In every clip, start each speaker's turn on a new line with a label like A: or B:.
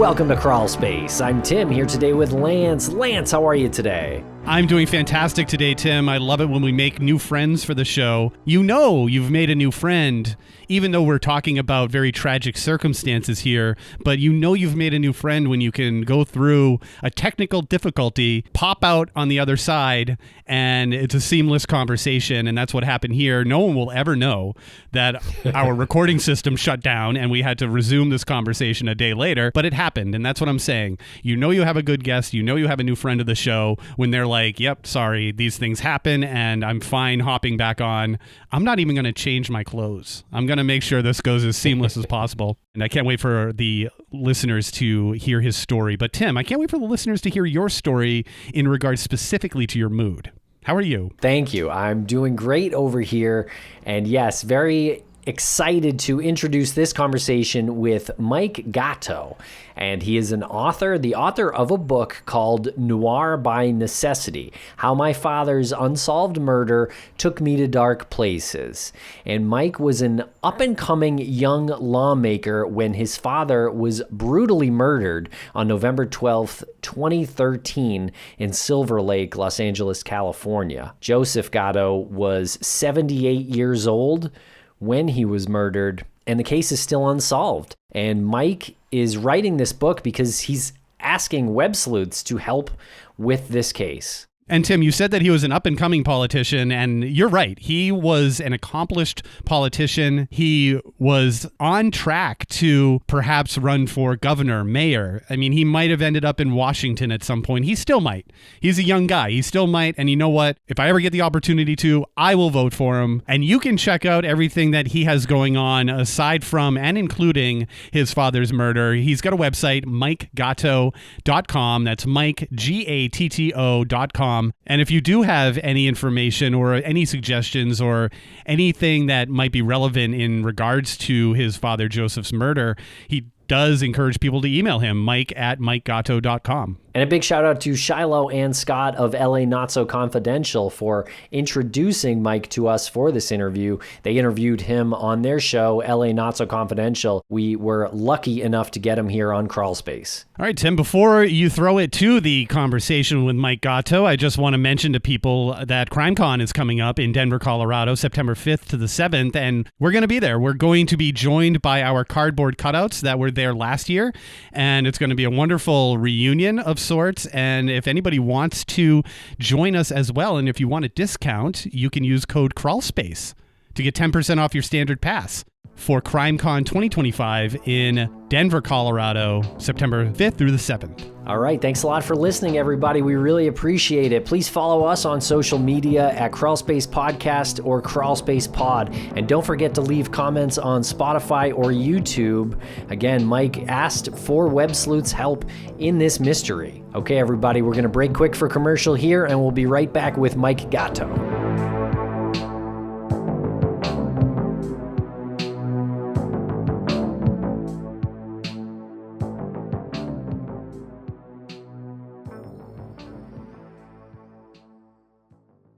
A: Welcome to Crawlspace. I'm Tim here today with Lance. Lance, how are you today?
B: I'm doing fantastic today, Tim. I love it when we make new friends for the show. You know you've made a new friend, even though we're talking about very tragic circumstances here, but you know you've made a new friend when you can go through a technical difficulty, pop out on the other side, and it's a seamless conversation, and that's what happened here. No one will ever know that our recording system shut down and we had to resume this conversation a day later, but it happened, and that's what I'm saying. You know you have a good guest, you know you have a new friend of the show when they're like, yep, sorry, these things happen and I'm fine hopping back on. I'm not even going to change my clothes. I'm going to make sure this goes as seamless as possible. And I can't wait for the listeners to hear his story. But Tim, I can't wait for the listeners to hear your story in regards specifically to your mood. How are you?
A: Thank you. I'm doing great over here. And yes, very excited to introduce this conversation with Mike Gatto. And he is an author, the author of a book called Noir by Necessity, How My Father's Unsolved Murder Took Me to Dark Places. And Mike was an up-and-coming young lawmaker when his father was brutally murdered on November 12th, 2013 in Silver Lake, Los Angeles, California. Joseph Gatto was 78 years old when he was murdered, and the case is still unsolved. And Mike is writing this book because he's asking web sleuths to help with this case.
B: And Tim, you said that he was an up-and-coming politician, and you're right. He was an accomplished politician. He was on track to perhaps run for governor, mayor. I mean, he might have ended up in Washington at some point. He still might. He's a young guy. He still might. And you know what? If I ever get the opportunity to, I will vote for him. And you can check out everything that he has going on aside from and including his father's murder. He's got a website, MikeGatto.com. That's Mike, Gatto.com. And if you do have any information or any suggestions or anything that might be relevant in regards to his father Joseph's murder, he does encourage people to email him, mike@mikegatto.com.
A: And a big shout out to Shiloh and Scott of LA Not So Confidential for introducing Mike to us for this interview. They interviewed him on their show, LA Not So Confidential. We were lucky enough to get him here on Crawlspace.
B: All right, Tim, before you throw it to the conversation with Mike Gatto, I just want to mention to people that CrimeCon is coming up in Denver, Colorado, September 5th to the 7th, and we're going to be there. We're going to be joined by our cardboard cutouts that were there last year, and it's going to be a wonderful reunion of sorts. And if anybody wants to join us as well, and if you want a discount, you can use code Crawlspace to get 10% off your standard pass for CrimeCon 2025 in Denver, Colorado, September 5th through the 7th.
A: All right. Thanks a lot for listening, everybody. We really appreciate it. Please follow us on social media at Crawlspace Podcast or Crawlspace Pod. And don't forget to leave comments on Spotify or YouTube. Again, Mike asked for web sleuths' help in this mystery. Okay, everybody, we're going to break quick for commercial here, and we'll be right back with Mike Gatto.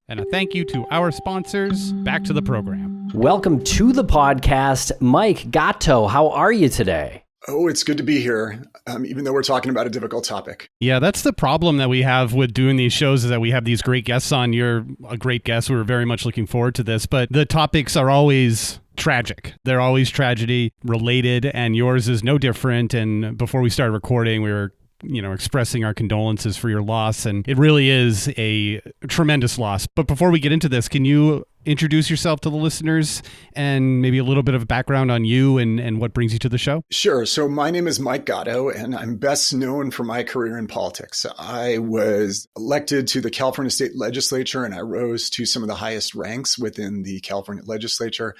B: And a thank you to our sponsors. Back to the program.
A: Welcome to the podcast, Mike Gatto. How are you today?
C: Oh, it's good to be here, even though we're talking about a difficult topic.
B: Yeah, that's the problem that we have with doing these shows is that we have these great guests on. You're a great guest. We're very much looking forward to this, but the topics are always tragic. They're always tragedy related, and yours is no different. And before we started recording, we were expressing our condolences for your loss. And it really is a tremendous loss. But before we get into this, can you introduce yourself to the listeners and maybe a little bit of background on you and what brings you to the show?
C: Sure. So my name is Mike Gatto, and I'm best known for my career in politics. I was elected to the California State Legislature, and I rose to some of the highest ranks within the California Legislature.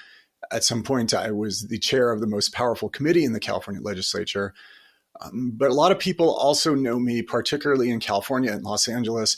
C: At some point, I was the chair of the most powerful committee in the California Legislature. But a lot of people also know me, particularly in California and Los Angeles,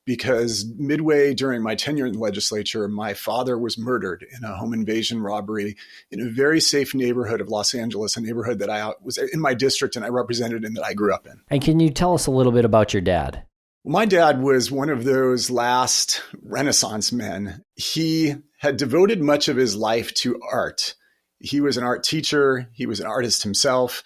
C: because midway during my tenure in the legislature, my father was murdered in a home invasion robbery in a very safe neighborhood of Los Angeles, a neighborhood that I was in my district and I represented and that I grew up in.
A: And can you tell us a little bit about your dad?
C: Well, my dad was one of those last Renaissance men. He had devoted much of his life to art. He was an art teacher. He was an artist himself.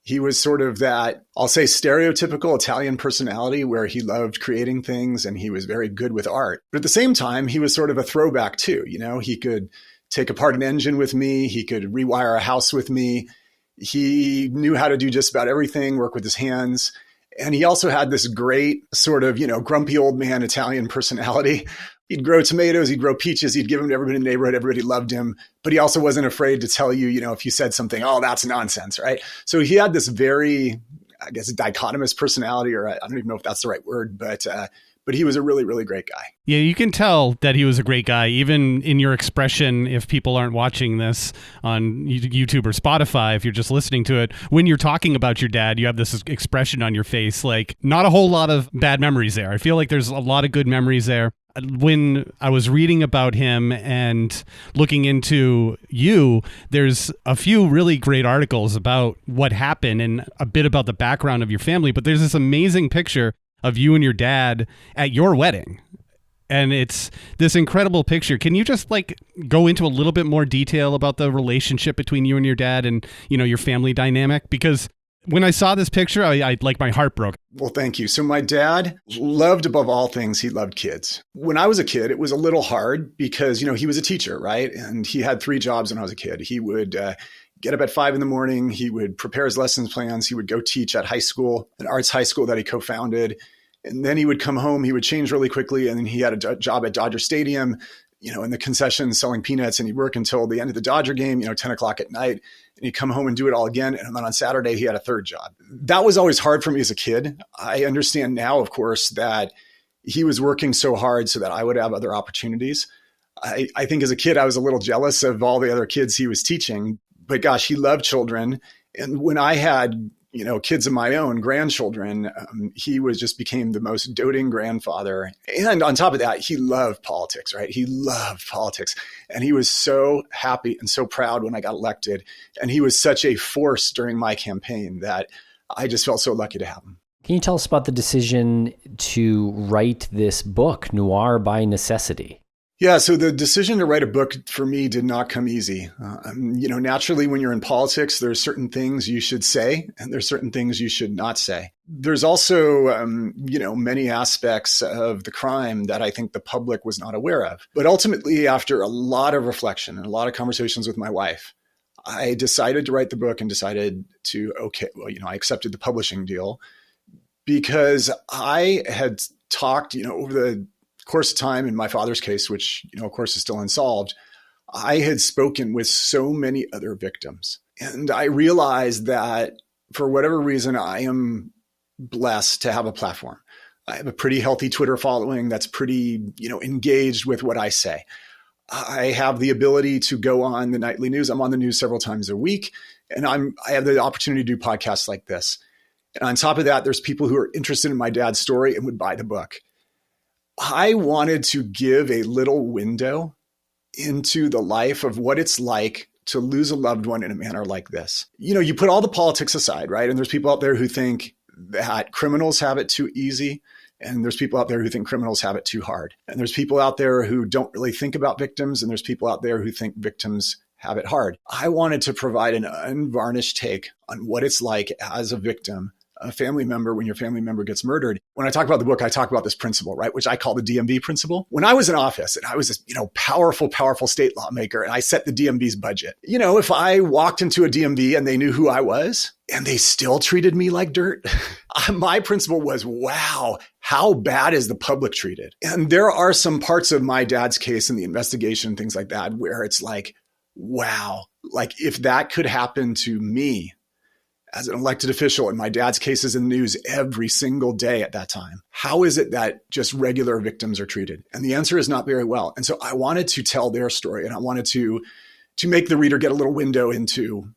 C: He was sort of that, I'll say, stereotypical Italian personality where he loved creating things and he was very good with art. But at the same time, he was sort of a throwback too. He could take apart an engine with me. He could rewire a house with me. He knew how to do just about everything, work with his hands. And he also had this great sort of, grumpy old man Italian personality. He'd grow tomatoes, he'd grow peaches, he'd give them to everybody in the neighborhood. Everybody loved him, but he also wasn't afraid to tell you, if you said something, oh, that's nonsense, right? So he had this very, I guess, dichotomous personality, or I don't even know if that's the right word, but he was a really, really great guy.
B: Yeah, you can tell that he was a great guy, even in your expression, if people aren't watching this on YouTube or Spotify, if you're just listening to it. When you're talking about your dad, you have this expression on your face, like not a whole lot of bad memories there. I feel like there's a lot of good memories there. When I was reading about him and looking into you, there's a few really great articles about what happened and a bit about the background of your family, but there's this amazing picture of you and your dad at your wedding. And it's this incredible picture. Can you just go into a little bit more detail about the relationship between you and your dad and, your family dynamic? Because when I saw this picture, I my heart broke.
C: Well, thank you. So my dad loved, above all things, he loved kids. When I was a kid, it was a little hard because, he was a teacher, right? And he had 3 jobs when I was a kid. He would get up at 5 a.m. He would prepare his lessons plans. He would go teach at high school, an arts high school that he co-founded. And then he would come home, he would change really quickly. And then he had a job at Dodger Stadium, in the concession selling peanuts. And he'd work until the end of the Dodger game, 10 o'clock at night. And he'd come home and do it all again. And then on Saturday, he had a 3rd job. That was always hard for me as a kid. I understand now, of course, that he was working so hard so that I would have other opportunities. I think as a kid, I was a little jealous of all the other kids he was teaching. But gosh, he loved children. And when I had kids of my own, grandchildren, he became the most doting grandfather. And on top of that, he loved politics, right? He loved politics. And he was so happy and so proud when I got elected. And he was such a force during my campaign that I just felt so lucky to have him.
A: Can you tell us about the decision to write this book, Noir by Necessity?
C: Yeah, so the decision to write a book for me did not come easy. Naturally, when you're in politics, there's certain things you should say, and there's certain things you should not say. There's also, many aspects of the crime that I think the public was not aware of. But ultimately, after a lot of reflection and a lot of conversations with my wife, I decided to write the book and decided to, I accepted the publishing deal because I had talked, over the course of time in my father's case, which, of course, is still unsolved, I had spoken with so many other victims. And I realized that for whatever reason, I am blessed to have a platform. I have a pretty healthy Twitter following that's pretty, engaged with what I say. I have the ability to go on the nightly news. I'm on the news several times a week, and I have the opportunity to do podcasts like this. And on top of that, there's people who are interested in my dad's story and would buy the book. I wanted to give a little window into the life of what it's like to lose a loved one in a manner like this. You put all the politics aside, right? And there's people out there who think that criminals have it too easy. And there's people out there who think criminals have it too hard. And there's people out there who don't really think about victims. And there's people out there who think victims have it hard. I wanted to provide an unvarnished take on what it's like as a victim, a family member, when your family member gets murdered. When I talk about the book, I talk about this principle, right, which I call the DMV principle. When I was in office and I was this, powerful state lawmaker, and I set the DMV's budget, if I walked into a DMV and they knew who I was and they still treated me like dirt, my principle was, wow, how bad is the public treated? And there are some parts of my dad's case in the investigation and things like that where it's like, wow, like if that could happen to me as an elected official, and my dad's case is in the news every single day at that time, how is it that just regular victims are treated? And the answer is not very well. And so I wanted to tell their story, and I wanted to make the reader get a little window into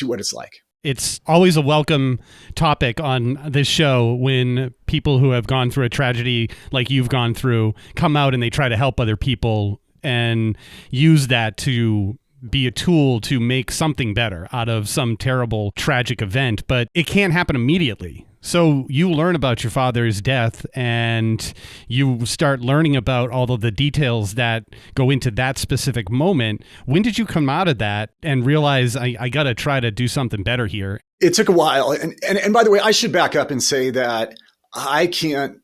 C: what it's like.
B: It's always a welcome topic on this show when people who have gone through a tragedy like you've gone through come out and they try to help other people and use that to be a tool to make something better out of some terrible, tragic event. But it can't happen immediately. So you learn about your father's death and you start learning about all of the details that go into that specific moment. When did you come out of that and realize I got to try to do something better here?
C: It took a while. And by the way, I should back up and say that I can't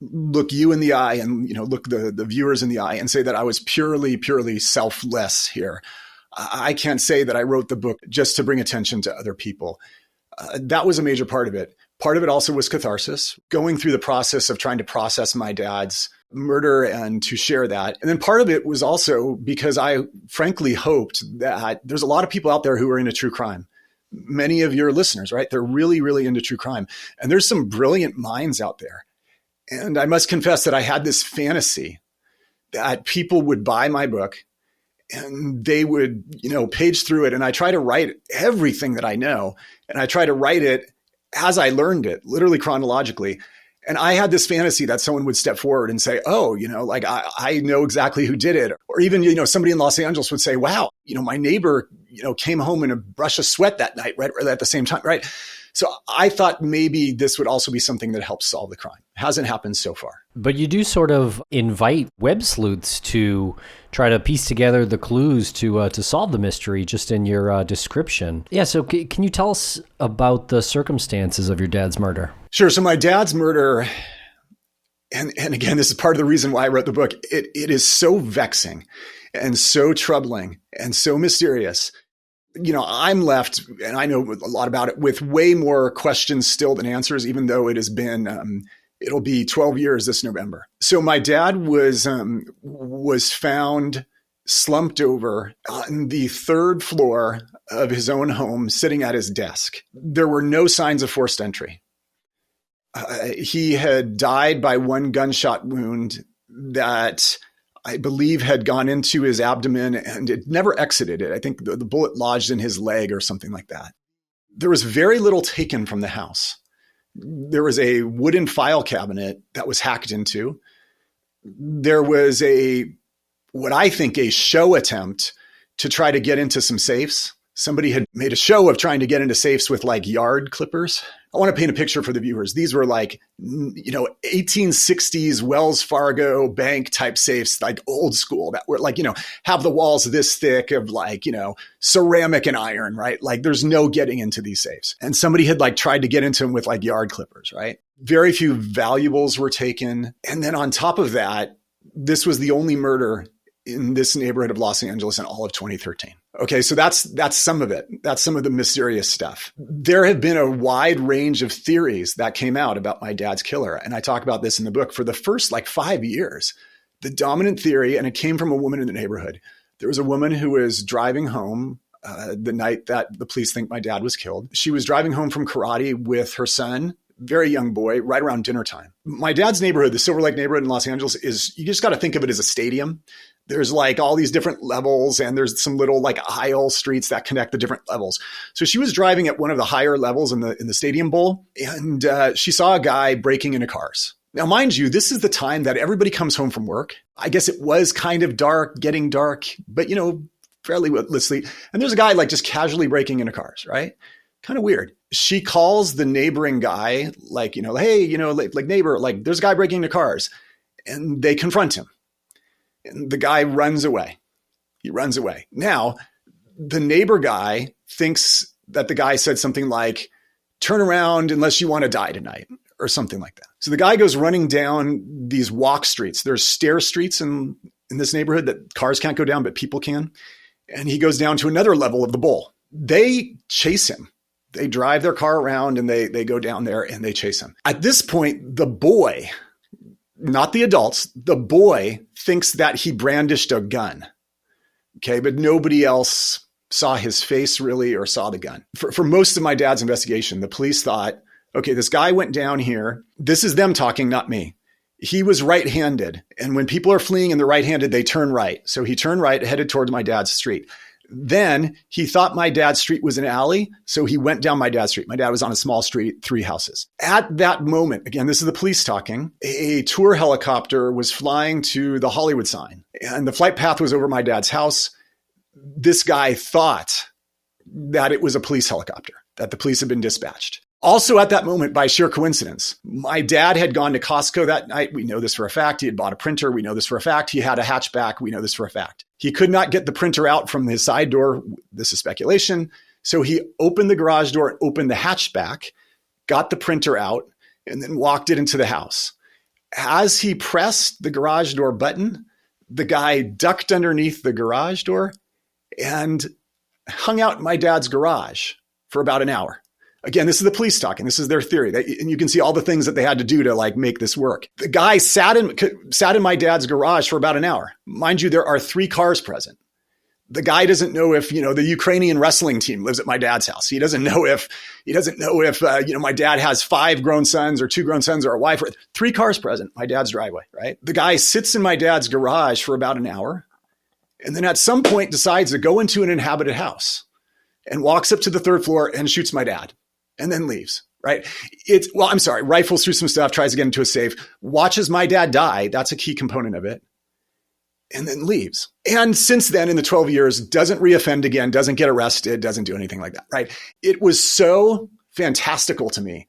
C: look you in the eye and, look the viewers in the eye and say that I was purely selfless here. I can't say that I wrote the book just to bring attention to other people. That was a major part of it. Part of it also was catharsis, going through the process of trying to process my dad's murder and to share that. And then part of it was also because I frankly hoped that there's a lot of people out there who are into true crime. Many of your listeners, right? They're really into true crime. And there's some brilliant minds out there. And I must confess that I had this fantasy that people would buy my book and they would, page through it. And I try to write everything that I know. And I try to write it as I learned it, literally chronologically. And I had this fantasy that someone would step forward and say, oh, I know exactly who did it. Or even, somebody in Los Angeles would say, wow, my neighbor, came home in a brush of sweat that night, right at the same time, right? So I thought maybe this would also be something that helps solve the crime. Hasn't happened so far.
A: But you do sort of invite web sleuths to try to piece together the clues to solve the mystery just in your description. Yeah, so can you tell us about the circumstances of your dad's murder?
C: Sure. So my dad's murder, and again, this is part of the reason why I wrote the book. It is so vexing and so troubling and so mysterious. I'm left, and I know a lot about it, with way more questions still than answers, even though it has been, it'll be 12 years this November. So my dad was found slumped over on the third floor of his own home, sitting at his desk. There were no signs of forced entry. He had died by one gunshot wound that I believe had gone into his abdomen and it never exited it. I think the bullet lodged in his leg or something like that. There was very little taken from the house. There was a wooden file cabinet that was hacked into. There was what I think a show attempt to try to get into some safes. Somebody had made a show of trying to get into safes with like yard clippers. I want to paint a picture for the viewers. These were like, 1860s Wells Fargo bank type safes, like old school that were like, have the walls this thick of like, ceramic and iron, right? Like there's no getting into these safes. And somebody had like tried to get into them with like yard clippers, right? Very few valuables were taken. And then on top of that, this was the only murder in this neighborhood of Los Angeles in all of 2013. Okay, so that's some of it. That's some of the mysterious stuff. There have been a wide range of theories that came out about my dad's killer. And I talk about this in the book for the first 5 years. The dominant theory, and it came from a woman in the neighborhood. There was a woman who was driving home the night that the police think my dad was killed. She was driving home from karate with her son, very young boy, right around dinner time. My dad's neighborhood, the Silver Lake neighborhood in Los Angeles, you just got to think of it as a stadium. There's like all these different levels and there's some little like aisle streets that connect the different levels. So she was driving at one of the higher levels in the stadium bowl and she saw a guy breaking into cars. Now, mind you, this is the time that everybody comes home from work. I guess it was kind of dark, getting dark, but fairly listlessly. And there's a guy like just casually breaking into cars, right? Kind of weird. She calls the neighboring guy like, hey, like neighbor, like there's a guy breaking into cars, and they confront him. And the guy runs away. He runs away. Now, the neighbor guy thinks that the guy said something like, turn around unless you want to die tonight, or something like that. So the guy goes running down these walk streets. There's stair streets in this neighborhood that cars can't go down, but people can. And he goes down to another level of the bowl. They chase him. They drive their car around and they go down there and they chase him. At this point, the boy, not the adults, the boy thinks that he brandished a gun. Okay, but nobody else saw his face really or saw the gun. For most of my dad's investigation, the police thought, okay, this guy went down here. This is them talking, not me. He was right-handed. And when people are fleeing and they're right-handed, they turn right. So he turned right, headed towards my dad's street. Then he thought my dad's street was an alley, so he went down my dad's street. My dad was on a small street, 3 houses. At that moment, again, this is the police talking, a tour helicopter was flying to the Hollywood sign, and the flight path was over my dad's house. This guy thought that it was a police helicopter, that the police had been dispatched. Also at that moment, by sheer coincidence, my dad had gone to Costco that night. We know this for a fact. He had bought a printer. We know this for a fact. He had a hatchback. We know this for a fact. He could not get the printer out from his side door. This is speculation. So he opened the garage door and opened the hatchback, got the printer out, and then walked it into the house. As he pressed the garage door button, the guy ducked underneath the garage door and hung out in my dad's garage for about an hour. Again, this is the police talking. This is their theory. And you can see all the things that they had to do to like make this work. The guy sat in my dad's garage for about an hour. Mind you, there are 3 cars present. The guy doesn't know if, the Ukrainian wrestling team lives at my dad's house. He doesn't know if my dad has 5 grown sons or 2 grown sons or a wife. 3 cars present, my dad's driveway, right? The guy sits in my dad's garage for about an hour and then at some point decides to go into an inhabited house and walks up to the 3rd floor and shoots my dad and then leaves, right? Rifles through some stuff, tries to get into a safe, watches my dad die. That's a key component of it. And then leaves. And since then, in the 12 years, doesn't reoffend again, doesn't get arrested, doesn't do anything like that, right? It was so fantastical to me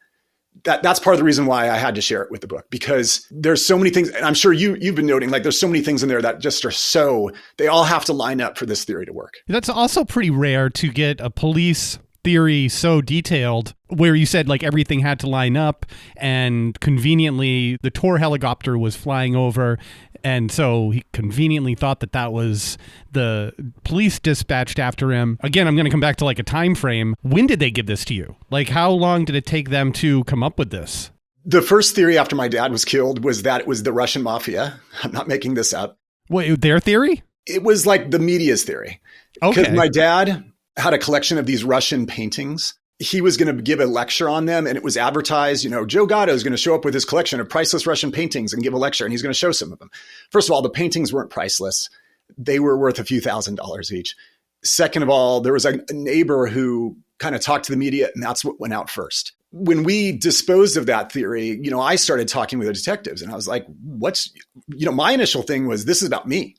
C: that's part of the reason why I had to share it with the book, because there's so many things, and I'm sure you've been noting, like there's so many things in there that just are they all have to line up for this theory to work.
B: That's also pretty rare to get a police theory so detailed where you said like everything had to line up and conveniently the Tor helicopter was flying over. And so he conveniently thought that was the police dispatched after him. Again, I'm going to come back to like a time frame. When did they give this to you? Like how long did it take them to come up with this?
C: The first theory after my dad was killed was that it was the Russian mafia. I'm not making this up.
B: Wait, their theory?
C: It was like the media's theory.
B: Okay.
C: Because my dad had a collection of these Russian paintings. He was going to give a lecture on them, and it was advertised, Joe Gatto is going to show up with his collection of priceless Russian paintings and give a lecture, and he's going to show some of them. First of all, the paintings weren't priceless. They were worth a few $1,000s each. Second of all, there was a neighbor who kind of talked to the media, and that's what went out first. When we disposed of that theory, I started talking with the detectives, and I was like, my initial thing was, this is about me,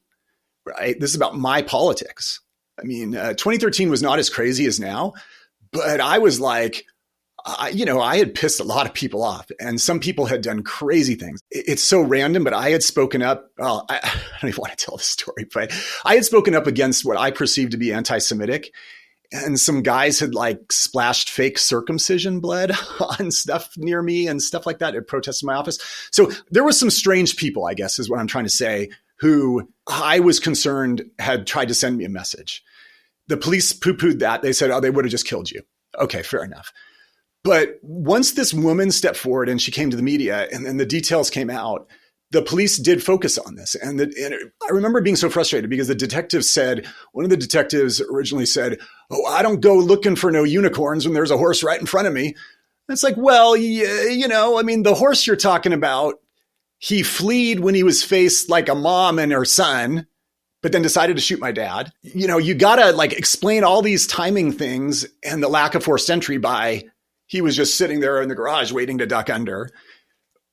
C: right? This is about my politics. I mean, 2013 was not as crazy as now, but I was like, I had pissed a lot of people off, and some people had done crazy things. It's so random, but I had spoken up. Well, I don't even want to tell the story, but I had spoken up against what I perceived to be anti-Semitic, and some guys had like splashed fake circumcision blood on stuff near me and stuff like that at protests in my office. So there was some strange people, I guess, is what I'm trying to say, who I was concerned had tried to send me a message. The police poo-pooed that. They said, they would have just killed you. Okay, fair enough. But once this woman stepped forward and she came to the media and then the details came out, the police did focus on this. And I remember being so frustrated because one of the detectives originally said, I don't go looking for no unicorns when there's a horse right in front of me. And it's like, well, the horse you're talking about, he fled when he was faced like a mom and her son, but then decided to shoot my dad. You got to like explain all these timing things and the lack of forced entry by he was just sitting there in the garage waiting to duck under.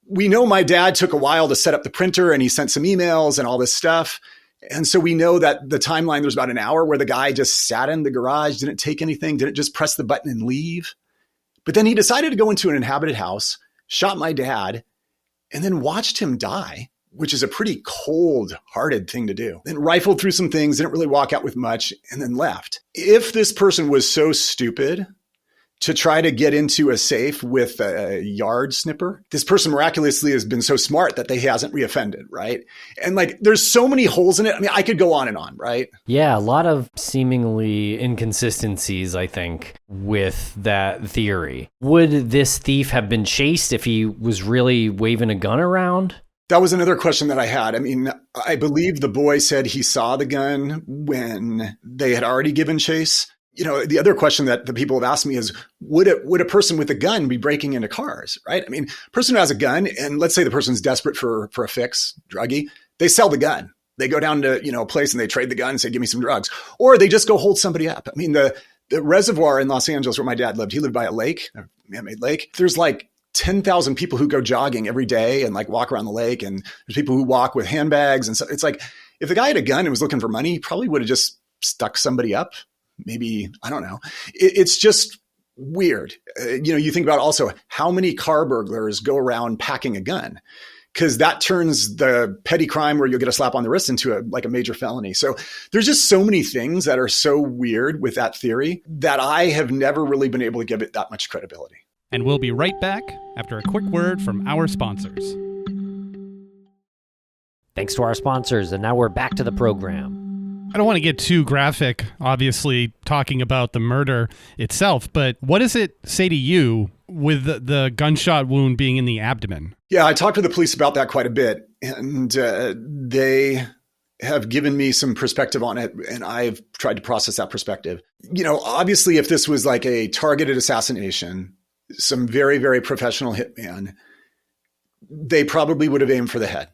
C: We know my dad took a while to set up the printer and he sent some emails and all this stuff. And so we know that the timeline, there was about an hour where the guy just sat in the garage, didn't take anything, didn't just press the button and leave. But then he decided to go into an inhabited house, shot my dad, and then watched him die, which is a pretty cold-hearted thing to do. Then rifled through some things, didn't really walk out with much, and then left. If this person was so stupid to try to get into a safe with a yard snipper, this person miraculously has been so smart that he hasn't reoffended, right? And like, there's so many holes in it. I mean, I could go on and on, right?
A: Yeah, a lot of seemingly inconsistencies, I think, with that theory. Would this thief have been chased if he was really waving a gun around?
C: That was another question that I had. I mean, I believe the boy said he saw the gun when they had already given chase. The other question that the people have asked me is, would a person with a gun be breaking into cars, right? I mean, a person who has a gun, and let's say the person's desperate for a fix, druggie, they sell the gun. They go down to, a place and they trade the gun and say, give me some drugs. Or they just go hold somebody up. I mean, the reservoir in Los Angeles where my dad lived, he lived by a lake, a man-made lake. There's like 10,000 people who go jogging every day and like walk around the lake. And there's people who walk with handbags. And so it's like, if the guy had a gun and was looking for money, he probably would have just stuck somebody up. Maybe, I don't know. It's just Weird. You think about also how many car burglars go around packing a gun, because that turns the petty crime where you'll get a slap on the wrist into a major felony. So there's just so many things that are so weird with that theory that I have never really been able to give it that much credibility.
B: And we'll be right back after a quick word from our sponsors.
A: Thanks to our sponsors, and now we're back to the program.
B: I don't want to get too graphic, obviously, talking about the murder itself, but what does it say to you with the gunshot wound being in the abdomen?
C: Yeah, I talked to the police about that quite a bit, and they have given me some perspective on it, and I've tried to process that perspective. Obviously, if this was like a targeted assassination, some very, very professional hitman, they probably would have aimed for the head.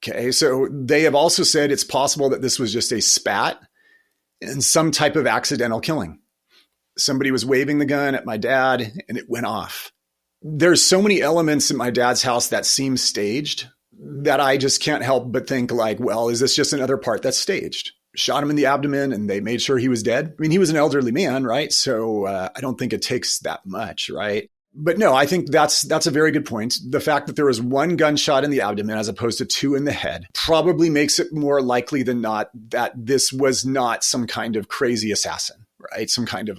C: Okay, so they have also said it's possible that this was just a spat and some type of accidental killing. Somebody was waving the gun at my dad and it went off. There's so many elements in my dad's house that seem staged that I just can't help but think well, is this just another part that's staged? Shot him in the abdomen and they made sure he was dead. I mean, he was an elderly man, right? So I don't think it takes that much, right? But no, I think that's a very good point. The fact that there was one gunshot in the abdomen as opposed to two in the head probably makes it more likely than not that this was not some kind of crazy assassin, right? Some kind of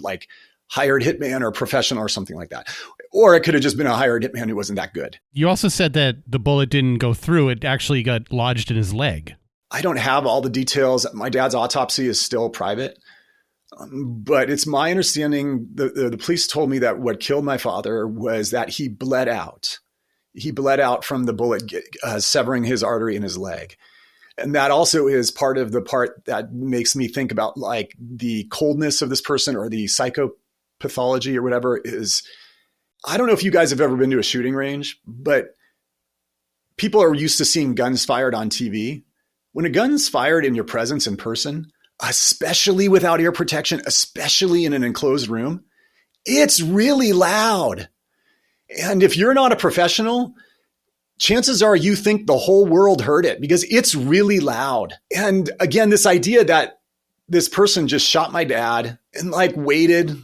C: hired hitman or professional or something like that. Or it could have just been a hired hitman who wasn't that good.
B: You also said that the bullet didn't go through. It actually got lodged in his leg.
C: I don't have all the details. My dad's autopsy is still private. But it's my understanding, the police told me that what killed my father was that he bled out. He bled out from the bullet severing his artery in his leg. And that also is part of the part that makes me think about the coldness of this person or the psychopathology or whatever is. I don't know if you guys have ever been to a shooting range, but people are used to seeing guns fired on TV. When a gun's fired in your presence in person, especially without ear protection, especially in an enclosed room, it's really loud. And if you're not a professional, chances are you think the whole world heard it because it's really loud. And again, this idea that this person just shot my dad and waited,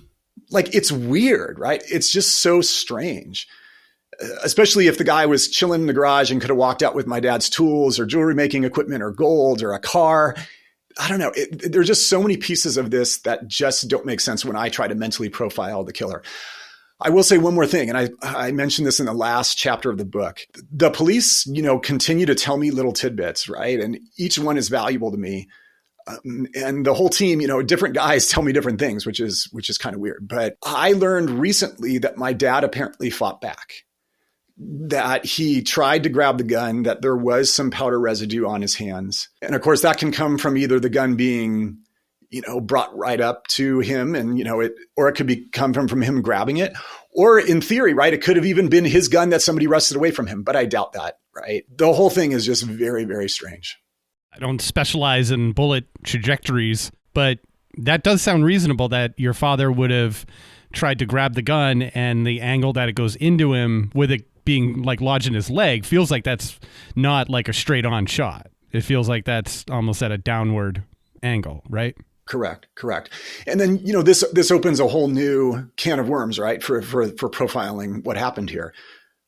C: it's weird, right? It's just so strange. Especially if the guy was chilling in the garage and could have walked out with my dad's tools or jewelry making equipment or gold or a car. I don't know. There's just so many pieces of this that just don't make sense when I try to mentally profile the killer. I will say one more thing, and I mentioned this in the last chapter of the book. The police, continue to tell me little tidbits, right? And each one is valuable to me. And the whole team, different guys tell me different things, which is kind of weird. But I learned recently that my dad apparently fought back. That he tried to grab the gun, that there was some powder residue on his hands. And of course, that can come from either the gun being, brought right up to him and, or it could come from him grabbing it. Or in theory, right, it could have even been his gun that somebody wrested away from him. But I doubt that, right? The whole thing is just very, very strange.
B: I don't specialize in bullet trajectories, but that does sound reasonable that your father would have tried to grab the gun and the angle that it goes into him with it being lodged in his leg feels like that's not a straight on shot. It feels like that's almost at a downward angle, right?
C: Correct. And then, this opens a whole new can of worms, right? For profiling what happened here.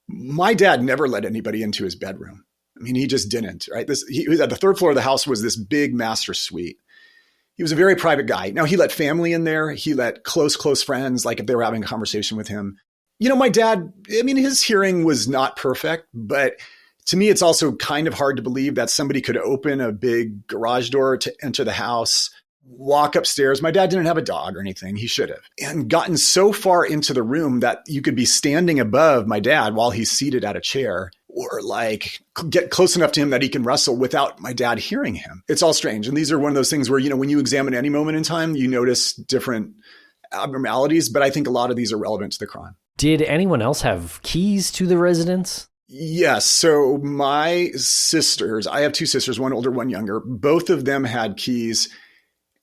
C: My dad never let anybody into his bedroom. I mean, he just didn't, right? He was at the third floor of the house was this big master suite. He was a very private guy. Now he let family in there. He let close friends, if they were having a conversation with him. My dad, his hearing was not perfect, but to me, it's also kind of hard to believe that somebody could open a big garage door to enter the house, walk upstairs. My dad didn't have a dog or anything. He should have. And gotten so far into the room that you could be standing above my dad while he's seated at a chair or get close enough to him that he can wrestle without my dad hearing him. It's all strange. And these are one of those things where, when you examine any moment in time, you notice different abnormalities, but I think a lot of these are relevant to the crime.
A: Did anyone else have keys to the residence?
C: Yes. So my sisters, I have two sisters, one older, one younger. Both of them had keys.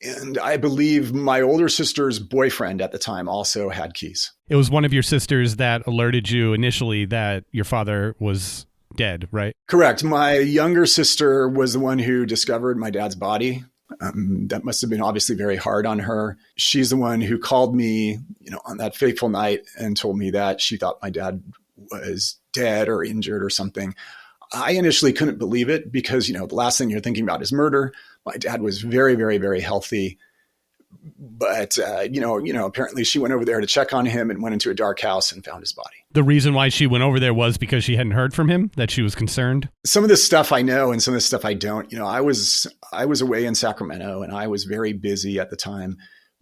C: And I believe my older sister's boyfriend at the time also had keys.
B: It was one of your sisters that alerted you initially that your father was dead, right?
C: Correct. My younger sister was the one who discovered my dad's body. That must have been obviously very hard on her. She's the one who called me, on that fateful night and told me that she thought my dad was dead or injured or something. I initially couldn't believe it because, the last thing you're thinking about is murder. My dad was very, very, very healthy. But, apparently she went over there to check on him and went into a dark house and found his body.
B: The reason why she went over there was because she hadn't heard from him, that she was concerned?
C: Some of this stuff I know and some of this stuff I don't. I was away in Sacramento and I was very busy at the time.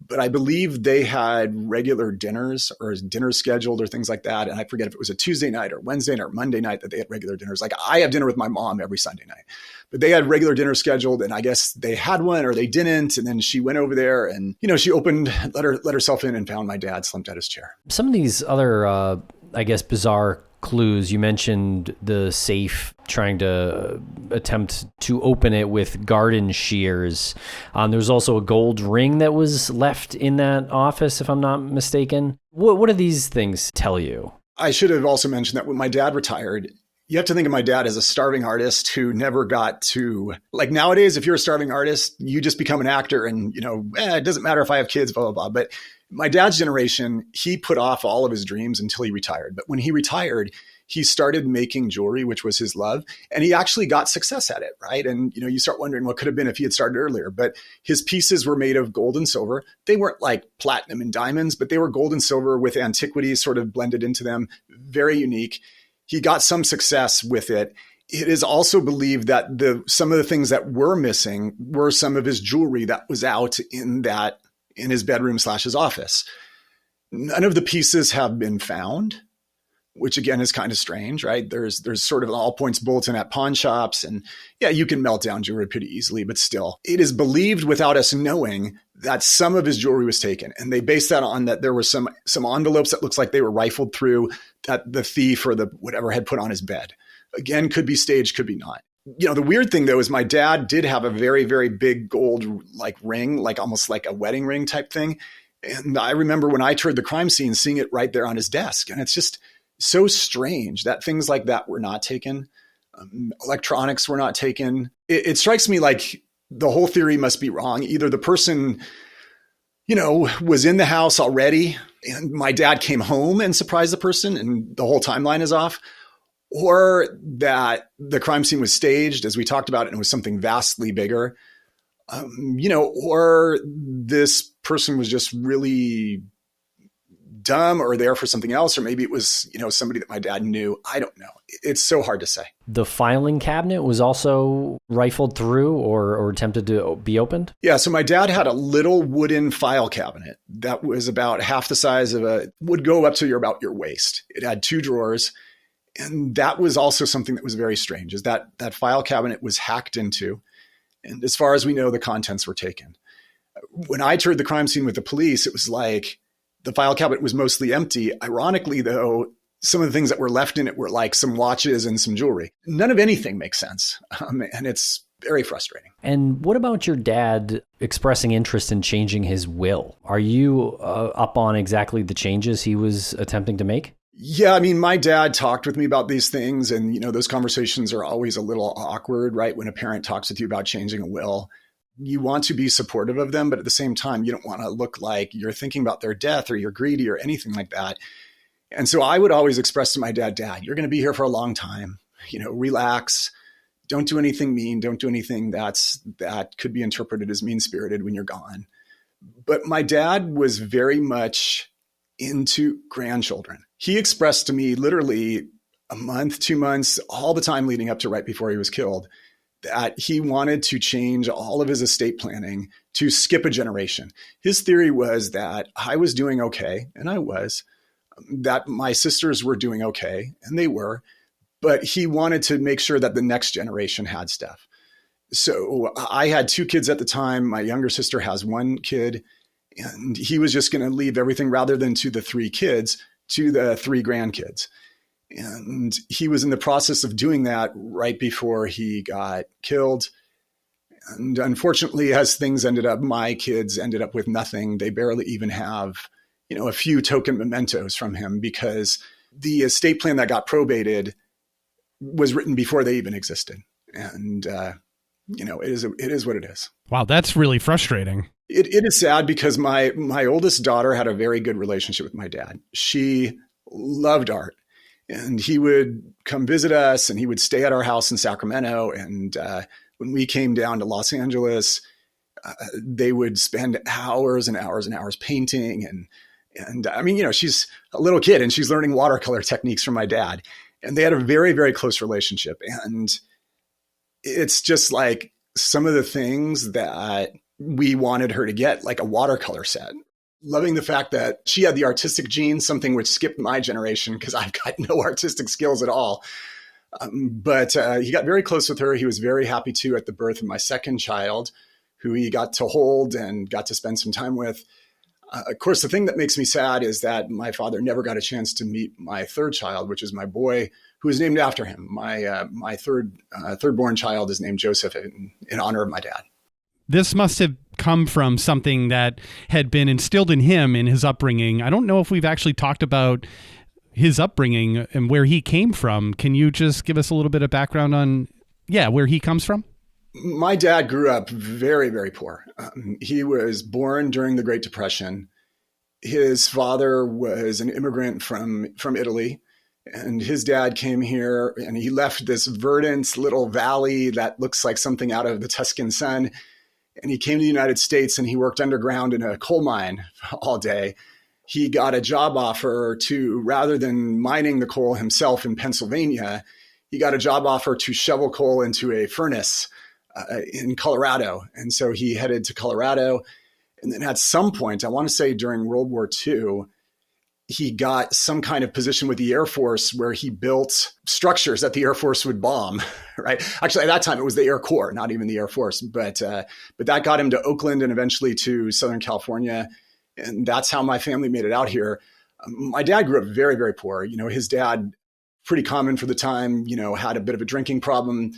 C: But I believe they had regular dinners or dinners scheduled or things like that. And I forget if it was a Tuesday night or Wednesday night or Monday night that they had regular dinners. Like I have dinner with my mom every Sunday night, but they had regular dinners scheduled. And I guess they had one or they didn't. And then she went over there and, she let herself in and found my dad slumped at his chair.
A: Some of these other, bizarre clues. You mentioned the safe, trying to attempt to open it with garden shears. There was also a gold ring that was left in that office, if I'm not mistaken. What do these things tell you?
C: I should have also mentioned that when my dad retired, you have to think of my dad as a starving artist who never got to, like nowadays, if you're a starving artist, you just become an actor and, it doesn't matter if I have kids, blah, blah, blah. But my dad's generation, he put off all of his dreams until he retired. But when he retired, he started making jewelry, which was his love. And he actually got success at it, right? And, you start wondering what could have been if he had started earlier. But his pieces were made of gold and silver. They weren't like platinum and diamonds, but they were gold and silver with antiquities sort of blended into them. Very unique. He got some success with it. It is also believed that some of the things that were missing were some of his jewelry that was out in his bedroom / his office. None of the pieces have been found, which again is kind of strange, right? There's sort of an all points bulletin at pawn shops and yeah, you can melt down jewelry pretty easily, but still it is believed without us knowing that some of his jewelry was taken. And they base that on that there were some envelopes that looks like they were rifled through that the thief or the whatever had put on his bed. Again, could be staged, could be not. The weird thing though is my dad did have a very, very big gold like ring, like almost like a wedding ring type thing. And I remember when I toured the crime scene, seeing it right there on his desk. And it's just so strange that things like that were not taken. Electronics were not taken. It strikes me like the whole theory must be wrong. Either the person, was in the house already and my dad came home and surprised the person and the whole timeline is off, or that the crime scene was staged, as we talked about, and it was something vastly bigger, or this person was just really dumb or there for something else, or maybe it was, somebody that my dad knew. I don't know. It's so hard to say. The filing cabinet was also rifled through or attempted to be opened? Yeah. So my dad had a little wooden file cabinet that was about half the size of would go up to about your waist. It had 2 drawers. And that was also something that was very strange, is that file cabinet was hacked into. And as far as we know, the contents were taken. When I toured the crime scene with the police, it was like the file cabinet was mostly empty. Ironically, though, some of the things that were left in it were like some watches and some jewelry. None of anything makes sense. And it's very frustrating. And what about your dad expressing interest in changing his will? Are you up on exactly the changes he was attempting to make? Yeah, I mean, my dad talked with me about these things, and those conversations are always a little awkward, right? When a parent talks with you about changing a will, you want to be supportive of them, but at the same time, you don't want to look like you're thinking about their death or you're greedy or anything like that. And so I would always express to my dad, you're going to be here for a long time. Relax. Don't do anything mean. Don't do anything that could be interpreted as mean-spirited when you're gone. But my dad was very much into grandchildren. He expressed to me literally a month, 2 months, all the time leading up to right before he was killed, that he wanted to change all of his estate planning to skip a generation. His theory was that I was doing okay, and I was, that my sisters were doing okay, and they were, but he wanted to make sure that the next generation had stuff. So I had 2 kids at the time. My younger sister has 1 kid. And he was just going to leave everything, rather than to the 3 kids, to the 3 grandkids. And he was in the process of doing that right before he got killed. And unfortunately, as things ended up, my kids ended up with nothing. They barely even have, a few token mementos from him, because the estate plan that got probated was written before they even existed. And it is what it is.
B: Wow, that's really frustrating.
C: It is sad because my oldest daughter had a very good relationship with my dad. She loved art, and he would come visit us, and he would stay at our house in Sacramento. And when we came down to Los Angeles, they would spend hours and hours and hours painting. And I mean, she's a little kid and she's learning watercolor techniques from my dad. And they had a very, very close relationship. And it's just like some of the things that we wanted her to get, like a watercolor set. Loving the fact that she had the artistic gene, something which skipped my generation because I've got no artistic skills at all. But he got very close with her. He was very happy too at the birth of my second child, who he got to hold and got to spend some time with. Of course, the thing that makes me sad is that my father never got a chance to meet my third child, which is my boy, who is named after him. My third-born child is named Joseph in honor of my dad.
B: This must have come from something that had been instilled in him in his upbringing. I don't know if we've actually talked about his upbringing and where he came from. Can you just give us a little bit of background on, where he comes from?
C: My dad grew up very, very poor. He was born during the Great Depression. His father was an immigrant from Italy, and his dad came here and he left this verdant little valley that looks like something out of the Tuscan sun. And he came to the United States and he worked underground in a coal mine all day. He got a job offer to, rather than mining the coal himself in Pennsylvania, he got a job offer to shovel coal into a furnace in Colorado. And so he headed to Colorado. And then at some point, I want to say during World War II, he got some kind of position with the Air Force where he built structures that the Air Force would bomb, right? Actually, at that time, it was the Air Corps, not even the Air Force. But that got him to Oakland and eventually to Southern California. And that's how my family made it out here. My dad grew up very, very poor. His dad, pretty common for the time, had a bit of a drinking problem.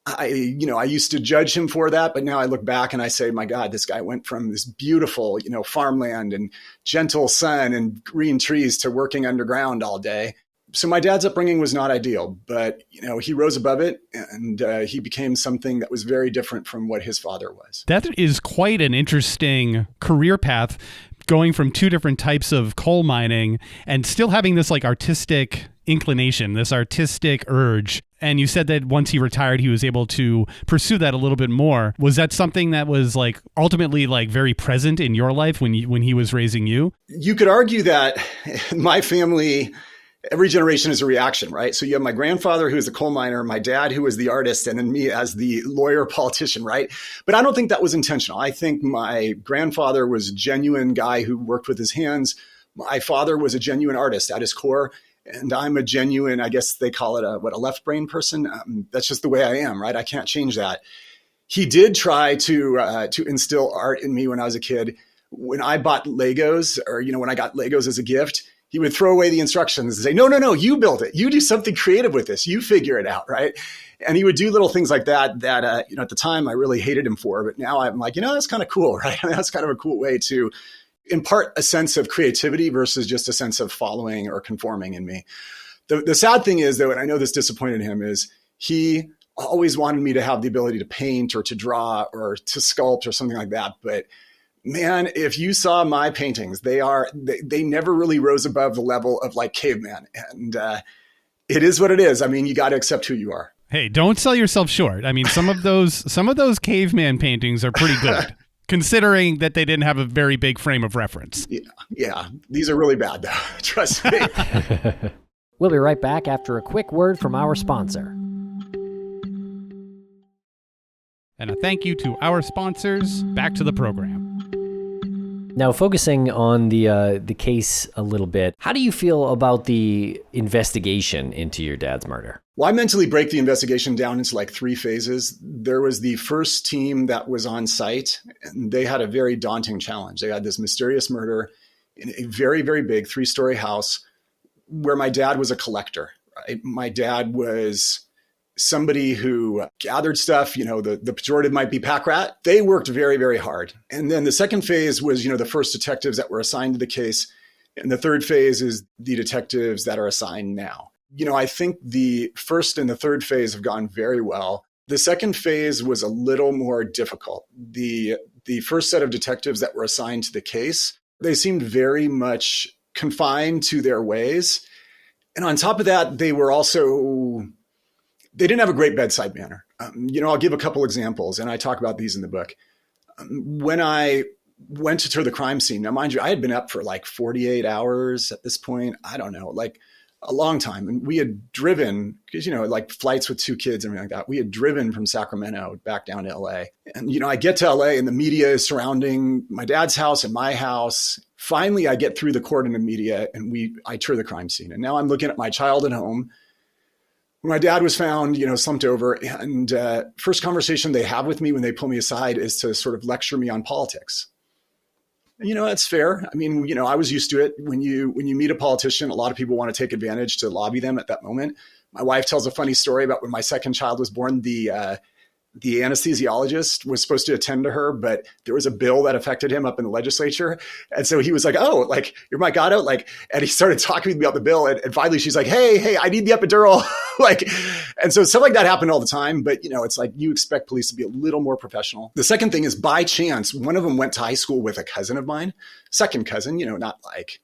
C: I used to judge him for that, but now I look back and I say, my God, this guy went from this beautiful, farmland and gentle sun and green trees to working underground all day. So my dad's upbringing was not ideal, but, he rose above it and he became something that was very different from what his father was.
B: That is quite an interesting career path, going from two different types of coal mining and still having this artistic inclination, this artistic urge. And you said that once he retired, he was able to pursue that a little bit more. Was that something that was ultimately very present in your life when he was raising you? You
C: could argue that my family, every generation is a reaction, right? So you have my grandfather, who is the coal miner, my dad, who was the artist, and then me as the lawyer politician, right? But I don't think that was intentional. I think my grandfather was a genuine guy who worked with his hands. My father was a genuine artist at his core. And I'm a genuine, I guess they call it a left brain person. That's just the way I am, right? I can't change that. He did try to instill art in me when I was a kid. When I bought Legos, or when I got Legos as a gift, he would throw away the instructions and say, no, you build it. You do something creative with this. You figure it out, right? And he would do little things like that at the time I really hated him for. But now I'm like, that's kind of cool, right? That's kind of a cool way to impart a sense of creativity versus just a sense of following or conforming in me. The sad thing is, though, and I know this disappointed him, is he always wanted me to have the ability to paint or to draw or to sculpt or something like that. But man, if you saw my paintings, they never really rose above the level of caveman. And it is what it is. I mean, you got to accept who you are.
B: Hey, don't sell yourself short. I mean, some of those caveman paintings are pretty good. Considering that they didn't have a very big frame of reference.
C: Yeah. These are really bad, though. Trust me.
A: We'll be right back after a quick word from our sponsor.
B: And a thank you to our sponsors. Back to the program.
A: Now, focusing on the case a little bit, how do you feel about the investigation into your dad's murder?
C: Well, I mentally break the investigation down into 3 phases. There was the first team that was on site, and they had a very daunting challenge. They had this mysterious murder in a very, very big 3-story house where my dad was a collector. Right? My dad was somebody who gathered stuff, the pejorative might be pack rat. They worked very, very hard. And then the second phase was, the first detectives that were assigned to the case. And the third phase is the detectives that are assigned now. I think the first and the third phase have gone very well. The second phase was a little more difficult. The first set of detectives that were assigned to the case, they seemed very much confined to their ways. And on top of that, they didn't have a great bedside manner. I'll give a couple examples, and I talk about these in the book. When I went to tour the crime scene, now mind you, I had been up for like 48 hours at this point. I don't know, like a long time. And we had driven, because, like flights with 2 kids and everything like that. We had driven from Sacramento back down to LA. And, I get to LA and the media is surrounding my dad's house and my house. Finally, I get through the cordon of media and I tour the crime scene. And now I'm looking at my child at home. My dad was found, slumped over. And first conversation they have with me when they pull me aside is to sort of lecture me on politics. That's fair. I mean, I was used to it. When you meet a politician, a lot of people want to take advantage to lobby them at that moment. My wife tells a funny story about when my second child was born. The anesthesiologist was supposed to attend to her, but there was a bill that affected him up in the legislature. And so he was like, "Oh, like, you're my Gatto?" And he started talking to me about the bill. And finally she's like, hey, I need the epidural. And so stuff like that happened all the time. But, it's like you expect police to be a little more professional. The second thing is, by chance, one of them went to high school with a cousin of mine, second cousin, not like,